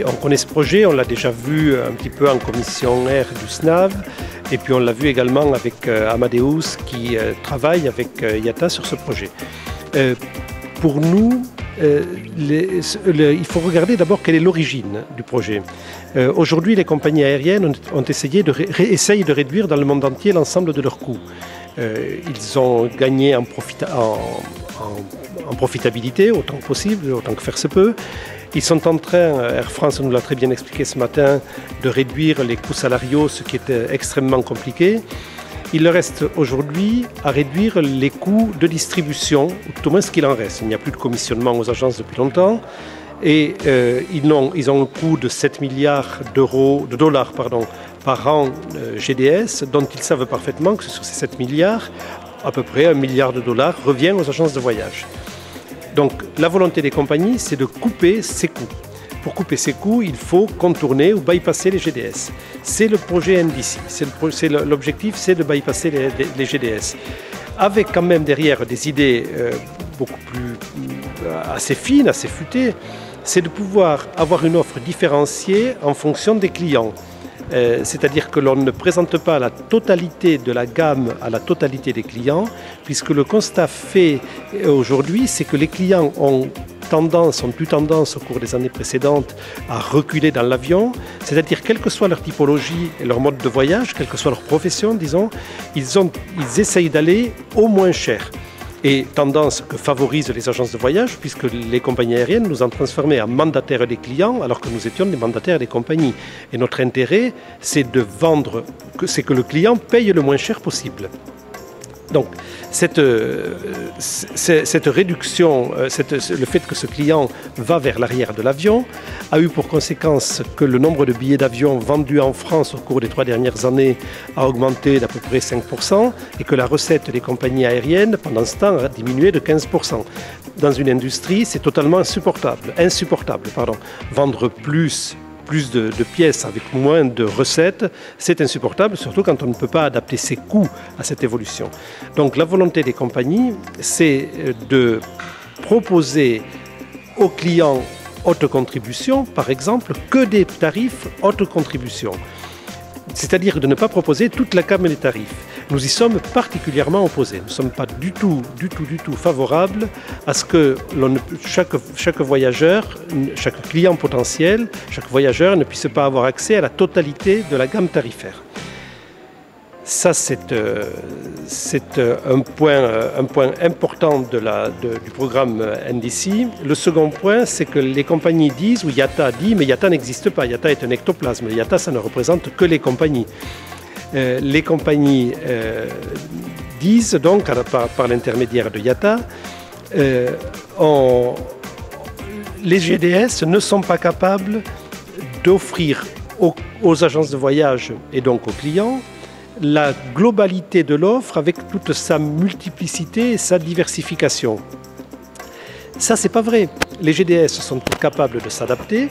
On connaît ce projet, on l'a déjà vu un petit peu en commission R du SNAV, et puis on l'a vu également avec Amadeus qui travaille avec IATA sur ce projet. Pour nous, il faut regarder d'abord quelle est l'origine du projet. Aujourd'hui, les compagnies aériennes ont essayé essayent de réduire dans le monde entier l'ensemble de leurs coûts. Ils ont gagné en profitabilité autant que possible, autant que faire se peut. Ils sont en train, Air France nous l'a très bien expliqué ce matin, de réduire les coûts salariaux, ce qui est extrêmement compliqué. Il leur reste aujourd'hui à réduire les coûts de distribution, ou tout au moins ce qu'il en reste. Il n'y a plus de commissionnement aux agences depuis longtemps. Et ils ont un coût de 7 milliards de dollars par an GDS, dont ils savent parfaitement que sur ces 7 milliards, à peu près 1 milliard de dollars revient aux agences de voyage. Donc la volonté des compagnies, c'est de couper ces coûts. Pour couper ces coûts, il faut contourner ou bypasser les GDS. C'est le projet NDC. L'objectif, c'est de bypasser les GDS. Avec quand même derrière des idées beaucoup plus assez fines, assez futées, c'est de pouvoir avoir une offre différenciée en fonction des clients. C'est-à-dire que l'on ne présente pas la totalité de la gamme à la totalité des clients, puisque le constat fait aujourd'hui, c'est que les clients ont eu tendance au cours des années précédentes à reculer dans l'avion, c'est-à-dire quelle que soit leur typologie et leur mode de voyage, quelle que soit leur profession, disons, ils essayent d'aller au moins cher. Et tendance que favorisent les agences de voyage, puisque les compagnies aériennes nous ont transformés en mandataires des clients, alors que nous étions des mandataires des compagnies. Et notre intérêt, c'est de vendre, c'est que le client paye le moins cher possible. Donc, cette réduction, le fait que ce client va vers l'arrière de l'avion, a eu pour conséquence que le nombre de billets d'avion vendus en France au cours des 3 dernières années a augmenté d'à peu près 5% et que la recette des compagnies aériennes, pendant ce temps, a diminué de 15%. Dans une industrie, c'est totalement insupportable. Vendre plus de pièces avec moins de recettes, c'est insupportable, surtout quand on ne peut pas adapter ses coûts à cette évolution. Donc la volonté des compagnies, c'est de proposer aux clients haute contribution, par exemple, que des tarifs haute contribution. C'est-à-dire de ne pas proposer toute la gamme des tarifs. Nous y sommes particulièrement opposés. Nous ne sommes pas du tout favorables à ce que chaque voyageur, chaque client potentiel, chaque voyageur ne puisse pas avoir accès à la totalité de la gamme tarifaire. Ça, c'est un point important du programme NDC. Le second point, c'est que les compagnies disent, ou IATA dit, mais IATA n'existe pas. IATA est un ectoplasme. IATA, ça ne représente que les compagnies. Les compagnies disent donc, par l'intermédiaire de IATA, les GDS ne sont pas capables d'offrir aux agences de voyage et donc aux clients la globalité de l'offre avec toute sa multiplicité et sa diversification. Ça, c'est pas vrai. Les GDS sont capables de s'adapter.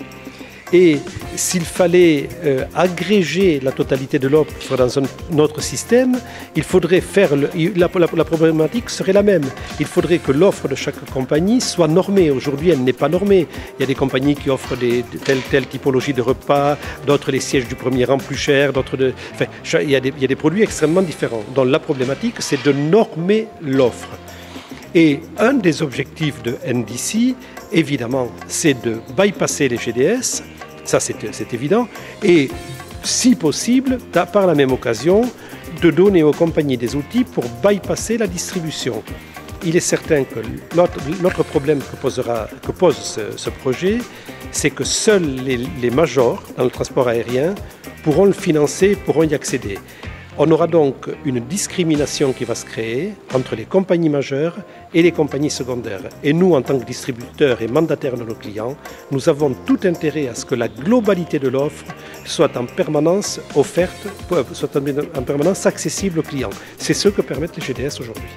Et s'il fallait agréger la totalité de l'offre dans un autre système, il faudrait faire la problématique serait la même. Il faudrait que l'offre de chaque compagnie soit normée. Aujourd'hui, elle n'est pas normée. Il y a des compagnies qui offrent telle typologie de repas, d'autres les sièges du premier rang plus chers, il y a des produits extrêmement différents. Donc la problématique, c'est de normer l'offre. Et un des objectifs de NDC, évidemment, c'est de bypasser les GDS, ça c'est évident, et si possible, par la même occasion, de donner aux compagnies des outils pour bypasser la distribution. Il est certain que l'autre problème que pose ce projet, c'est que seuls les majors dans le transport aérien pourront le financer, pourront y accéder. On aura donc une discrimination qui va se créer entre les compagnies majeures et les compagnies secondaires. Et nous, en tant que distributeurs et mandataires de nos clients, nous avons tout intérêt à ce que la globalité de l'offre soit en permanence offerte, soit en permanence accessible aux clients. C'est ce que permettent les GDS aujourd'hui.